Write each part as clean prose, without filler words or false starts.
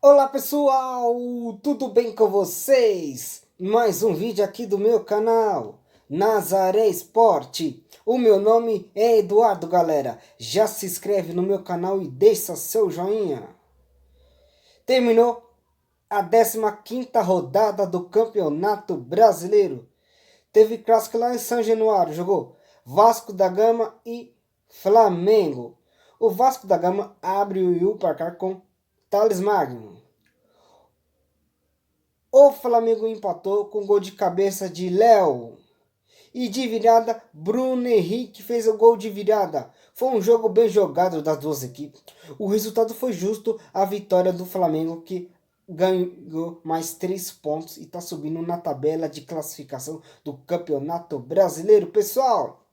Olá pessoal, tudo bem com vocês? Mais um vídeo aqui do meu canal, Nazaré Esporte. O meu nome é Eduardo, galera. Já se inscreve no meu canal e deixa seu joinha. Terminou a 15ª rodada do Campeonato Brasileiro. Teve clássico lá em São Januário, jogou Vasco da Gama e Flamengo. O Vasco da Gama abre o placar com Thales Magno. O Flamengo empatou com gol de cabeça de Léo. E de virada, Bruno Henrique fez o gol de virada. Foi um jogo bem jogado das duas equipes. O resultado foi justo, a vitória do Flamengo, que ganhou mais 3 pontos e está subindo na tabela de classificação do Campeonato Brasileiro, pessoal.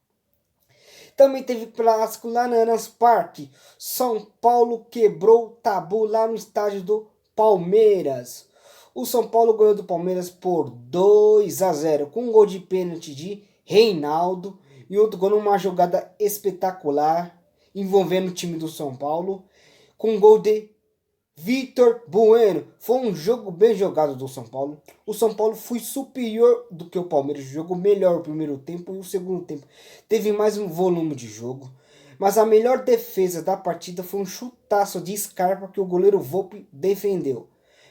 Também teve clássico lá no Allianz Parque. São Paulo quebrou tabu lá no estádio do Palmeiras. O São Paulo ganhou do Palmeiras por 2-0, com um gol de pênalti de Reinaldo e outro gol numa jogada espetacular envolvendo o time do São Paulo, com um gol de Vitor Bueno. Foi um jogo bem jogado do São Paulo. O São Paulo foi superior do que o Palmeiras. Jogou melhor o primeiro tempo e o segundo tempo teve mais um volume de jogo. Mas a melhor defesa da partida foi um chutaço de Scarpa que o goleiro Volpi defendeu.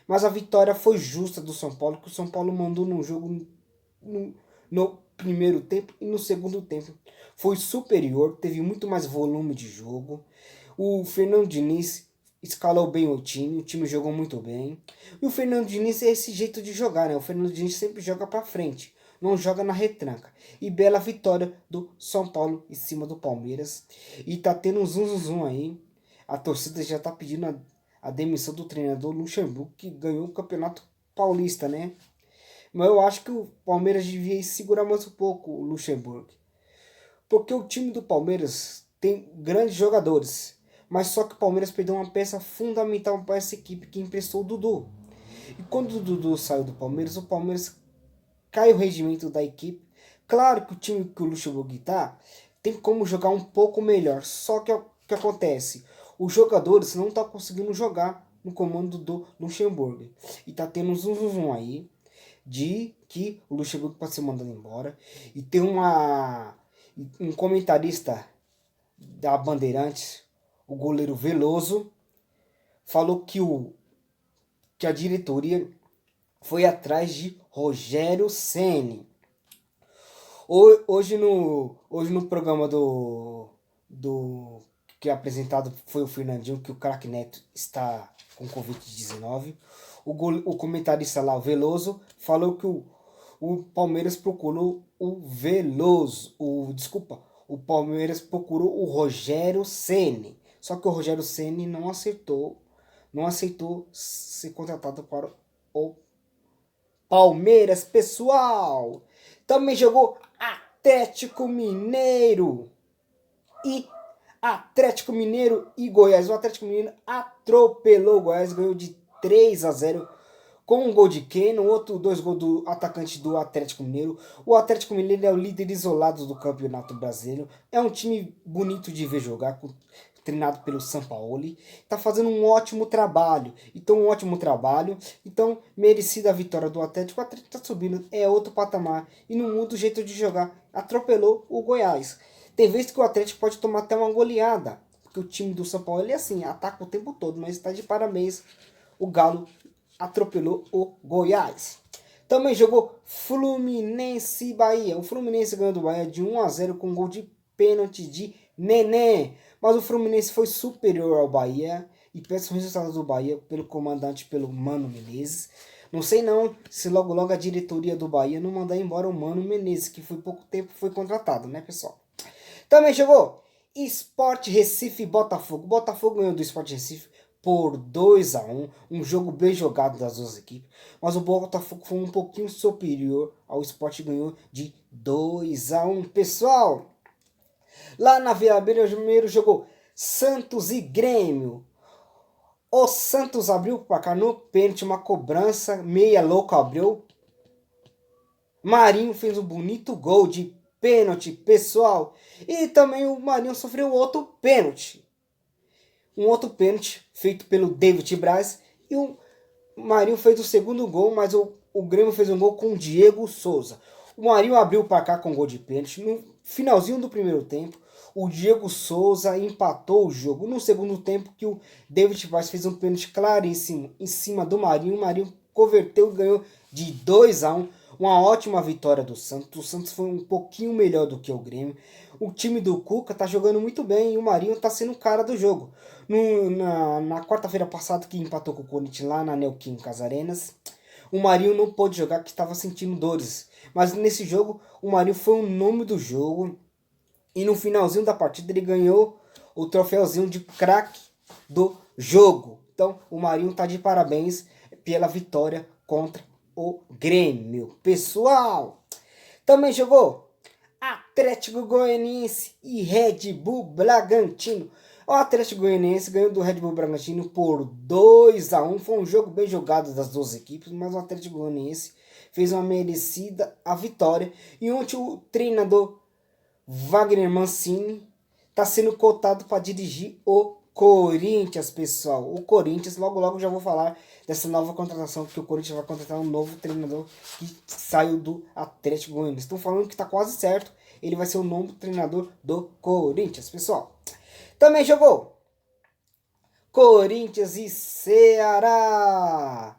Mas a vitória foi justa do São Paulo, que o São Paulo mandou no jogo no primeiro tempo e no segundo tempo. Foi superior, teve muito mais volume de jogo. O Fernando Diniz escalou bem o time jogou muito bem. E o Fernando Diniz é esse jeito de jogar, né? O Fernando Diniz sempre joga para frente, não joga na retranca. E bela vitória do São Paulo em cima do Palmeiras. E tá tendo um zum aí. A torcida já tá pedindo a demissão do treinador Luxemburgo, que ganhou o Campeonato Paulista, né? Mas eu acho que o Palmeiras devia segurar mais um pouco o Luxemburgo. Porque o time do Palmeiras tem grandes jogadores. Mas só que o Palmeiras perdeu uma peça fundamental para essa equipe, que emprestou o Dudu. E quando o Dudu saiu do Palmeiras, o Palmeiras cai o rendimento da equipe. Claro que o time que o Luxemburgo tá tem como jogar um pouco melhor. Só que o que acontece? Os jogadores não estão conseguindo jogar no comando do Luxemburgo. E tá tendo um zum aí de que o Luxemburgo pode ser mandado embora. E tem um comentarista da Bandeirantes, o goleiro Veloso, falou que a diretoria foi atrás de Rogério Ceni. Hoje no programa do que é apresentado foi o Fernandinho, que o craque Neto está com Covid-19. O comentarista lá, o Veloso, falou que o Palmeiras procurou o Veloso. O Palmeiras procurou o Rogério Ceni. Só que o Rogério Ceni não aceitou ser contratado para o Palmeiras, pessoal. Também jogou Atlético Mineiro e Goiás. O Atlético Mineiro atropelou o Goiás, ganhou de 3-0 com um gol de Keno, dois gols do atacante do Atlético Mineiro. O Atlético Mineiro é o líder isolado do Campeonato Brasileiro. É um time bonito de ver jogar, treinado pelo Sampaoli. Está fazendo um ótimo trabalho. Então, merecida a vitória do Atlético. O Atlético está subindo, é outro patamar. E não muda o jeito de jogar. Atropelou o Goiás. Tem vezes que o Atlético pode tomar até uma goleada. Porque o time do São Paulo é assim, ataca o tempo todo. Mas está de parabéns. O Galo atropelou o Goiás. Também jogou Fluminense e Bahia. O Fluminense ganhou do Bahia de 1-0 com um gol de pênalti de Nenê. Mas o Fluminense foi superior ao Bahia. E peço o resultado do Bahia pelo comandante, pelo Mano Menezes. Não sei não se logo a diretoria do Bahia não mandar embora o Mano Menezes, que foi pouco tempo foi contratado, né, pessoal? Também jogou Sport Recife e Botafogo. Botafogo ganhou do Sport Recife por 2-1, um jogo bem jogado das duas equipes, mas o Botafogo foi um pouquinho superior ao Sport, ganhou de 2-1, pessoal. Lá na Vila Belmiro jogou Santos e Grêmio. O Santos abriu o placar no pênalti, uma cobrança meia louca abriu. Marinho fez um bonito gol de pênalti, pessoal. E também o Marinho sofreu outro pênalti. Um outro pênalti feito pelo David Braz. E Marinho fez o segundo gol, mas o Grêmio fez um gol com o Diego Souza. O Marinho abriu o placar com gol de pênalti. No finalzinho do primeiro tempo, o Diego Souza empatou o jogo. No segundo tempo, que o David Vaz fez um pênalti claríssimo em cima do Marinho. O Marinho converteu e ganhou de 2-1. Uma ótima vitória do Santos. O Santos foi um pouquinho melhor do que o Grêmio. O time do Cuca tá jogando muito bem e o Marinho tá sendo o cara do jogo. Na quarta-feira passada, que empatou com o Corinthians lá na Neoquímica Casarenas, o Marinho não pôde jogar, que estava sentindo dores. Mas nesse jogo, o Marinho foi o nome do jogo. E no finalzinho da partida, ele ganhou o troféuzinho de craque do jogo. Então, o Marinho tá de parabéns pela vitória contra o Grêmio. Pessoal, também jogou Atlético Goianiense e Red Bull Bragantino. O Atlético Goianiense ganhou do Red Bull Bragantino por 2-1. Foi um jogo bem jogado das duas equipes, mas o Atlético Goianiense fez uma merecida a vitória. E ontem o treinador Wagner Mancini está sendo cotado para dirigir o Corinthians, pessoal. O Corinthians, logo já vou falar dessa nova contratação, que o Corinthians vai contratar um novo treinador que saiu do Atlético Goianiense. Estão falando que está quase certo. Ele vai ser o novo treinador do Corinthians, pessoal. Também jogou Corinthians e Ceará.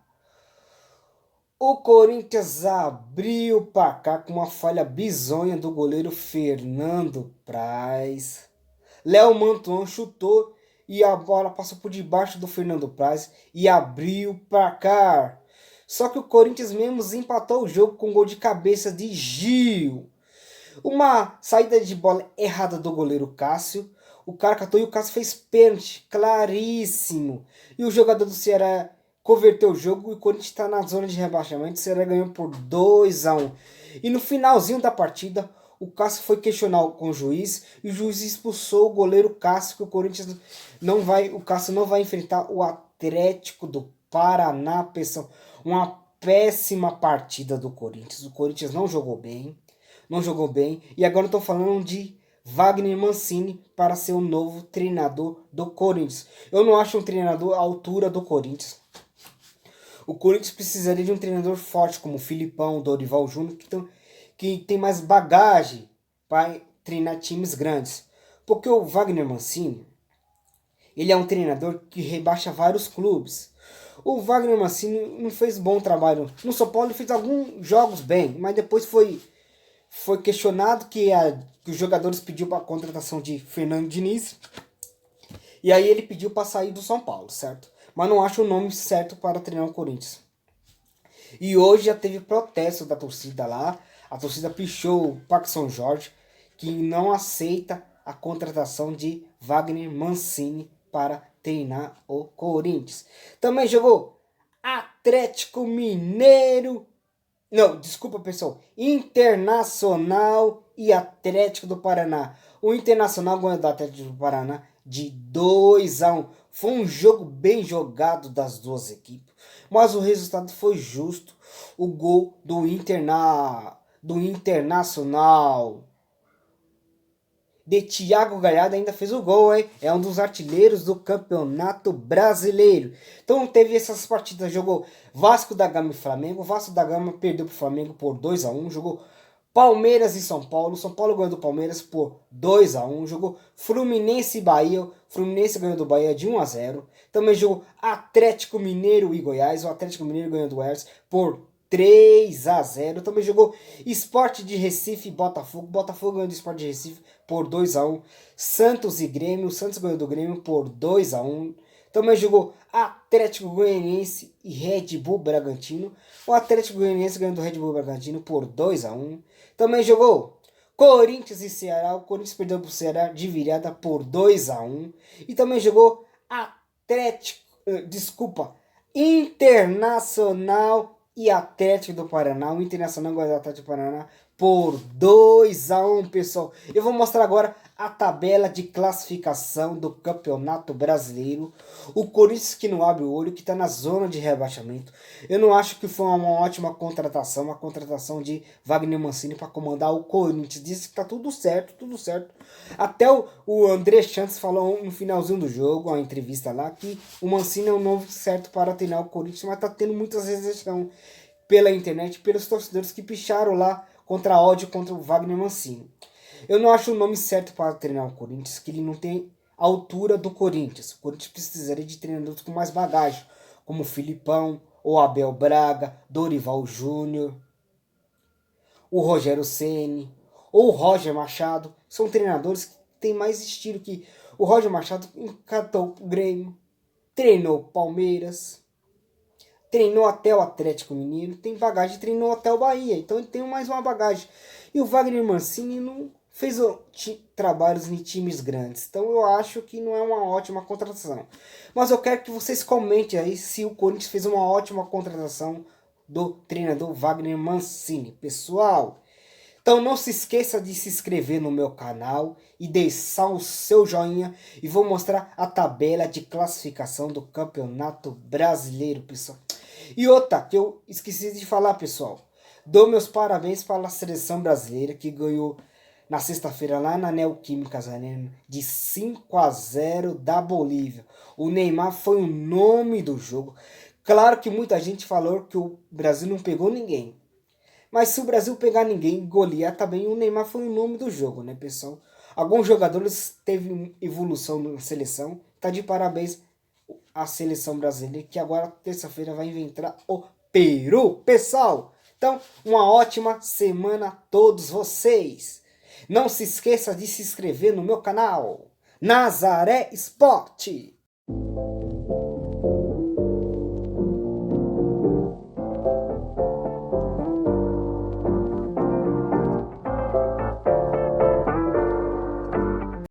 O Corinthians abriu o placar com uma falha bizonha do goleiro Fernando Praz. Léo Mantuan chutou e a bola passou por debaixo do Fernando Praz e abriu o placar. Só que o Corinthians mesmo empatou o jogo com um gol de cabeça de Gil. Uma saída de bola errada do goleiro Cássio. O cara catou e o Cássio fez pênalti, claríssimo. E o jogador do Ceará converteu o jogo e o Corinthians está na zona de rebaixamento. O Ceará ganhou por 2-1. E no finalzinho da partida, o Cássio foi questionar com o juiz e o juiz expulsou o goleiro Cássio, que o Corinthians não vai, o Cássio não vai enfrentar o Atlético do Paraná, pessoal. Uma péssima partida do Corinthians. O Corinthians não jogou bem. E agora eu estou falando de Wagner Mancini para ser o novo treinador do Corinthians. Eu não acho um treinador à altura do Corinthians. O Corinthians precisaria de um treinador forte como o Filipão, Dorival Júnior, que tem mais bagagem para treinar times grandes. Porque o Wagner Mancini, ele é um treinador que rebaixa vários clubes. O Wagner Mancini não fez bom trabalho. No São Paulo ele fez alguns jogos bem, mas depois foi questionado que os jogadores pediu para a contratação de Fernando Diniz. E aí ele pediu para sair do São Paulo, certo? Mas não acho o nome certo para treinar o Corinthians. E hoje já teve protesto da torcida lá. A torcida pichou o Parque São Jorge, que não aceita a contratação de Wagner Mancini para treinar o Corinthians. Também jogou Atlético Mineiro. Não, desculpa, pessoal. Internacional e Atlético do Paraná. O Internacional ganhou do Atlético do Paraná de 2-1. Foi um jogo bem jogado das duas equipes, mas o resultado foi justo. O gol do Internacional de Thiago Galhardo ainda fez o gol, hein? É um dos artilheiros do Campeonato Brasileiro. Então teve essas partidas, jogou Vasco da Gama e Flamengo. O Vasco da Gama perdeu para o Flamengo por 2-1. Jogou Palmeiras e São Paulo. São Paulo ganhou do Palmeiras por 2-1. Jogou Fluminense e Bahia. O Fluminense ganhou do Bahia de 1-0. Também jogou Atlético Mineiro e Goiás. O Atlético Mineiro ganhou do Goiás por 3-0. Também jogou Sport de Recife e Botafogo. Botafogo ganhou do Sport de Recife por 2-1. Santos e Grêmio. O Santos ganhou do Grêmio por 2-1. Também jogou Atlético Goianiense e Red Bull Bragantino. O Atlético Goianiense ganhou do Red Bull Bragantino por 2-1. Também jogou Corinthians e Ceará. O Corinthians perdeu para o Ceará de virada por 2-1. E também jogou Internacional e Atlético do Paraná. O Internacional ganhou do Atlético do Paraná por 2-1, pessoal. Eu vou mostrar agora a tabela de classificação do Campeonato Brasileiro. O Corinthians que não abre o olho, que está na zona de rebaixamento. Eu não acho que foi uma ótima contratação, a contratação de Wagner Mancini para comandar o Corinthians. Disse que tá tudo certo, tudo certo. Até o André Santos falou no finalzinho do jogo, uma entrevista lá, que o Mancini é o novo certo para treinar o Corinthians, mas tá tendo muitas rejeições pela internet, pelos torcedores que picharam lá contra a ódio contra o Wagner Mancini. Eu não acho o nome certo para treinar o Corinthians, que ele não tem a altura do Corinthians. O Corinthians precisaria de treinadores com mais bagagem, como o Filipão, ou Abel Braga, Dorival Júnior, o Rogério Ceni, ou o Roger Machado. São treinadores que têm mais estilo que o Roger Machado. Encantou o Grêmio, treinou o Palmeiras, treinou até o Atlético Mineiro, tem bagagem, treinou até o Bahia, então ele tem mais uma bagagem. E o Wagner Mancini não fez trabalhos em times grandes, então eu acho que não é uma ótima contratação. Mas eu quero que vocês comentem aí se o Corinthians fez uma ótima contratação do treinador Wagner Mancini, pessoal. Então não se esqueça de se inscrever no meu canal e deixar o seu joinha. E vou mostrar a tabela de classificação do Campeonato Brasileiro, pessoal. E outra que eu esqueci de falar, pessoal. Dou meus parabéns para a seleção brasileira que ganhou na sexta-feira lá na Neoquímica Arena de 5-0 da Bolívia. O Neymar foi o nome do jogo. Claro que muita gente falou que o Brasil não pegou ninguém. Mas se o Brasil pegar ninguém, golear também, o Neymar foi o nome do jogo, né, pessoal? Alguns jogadores teve evolução na seleção. Tá de parabéns a seleção brasileira, que agora, terça-feira, vai enfrentar o Peru, pessoal. Então, uma ótima semana a todos vocês. Não se esqueça de se inscrever no meu canal, Nazaré Esporte.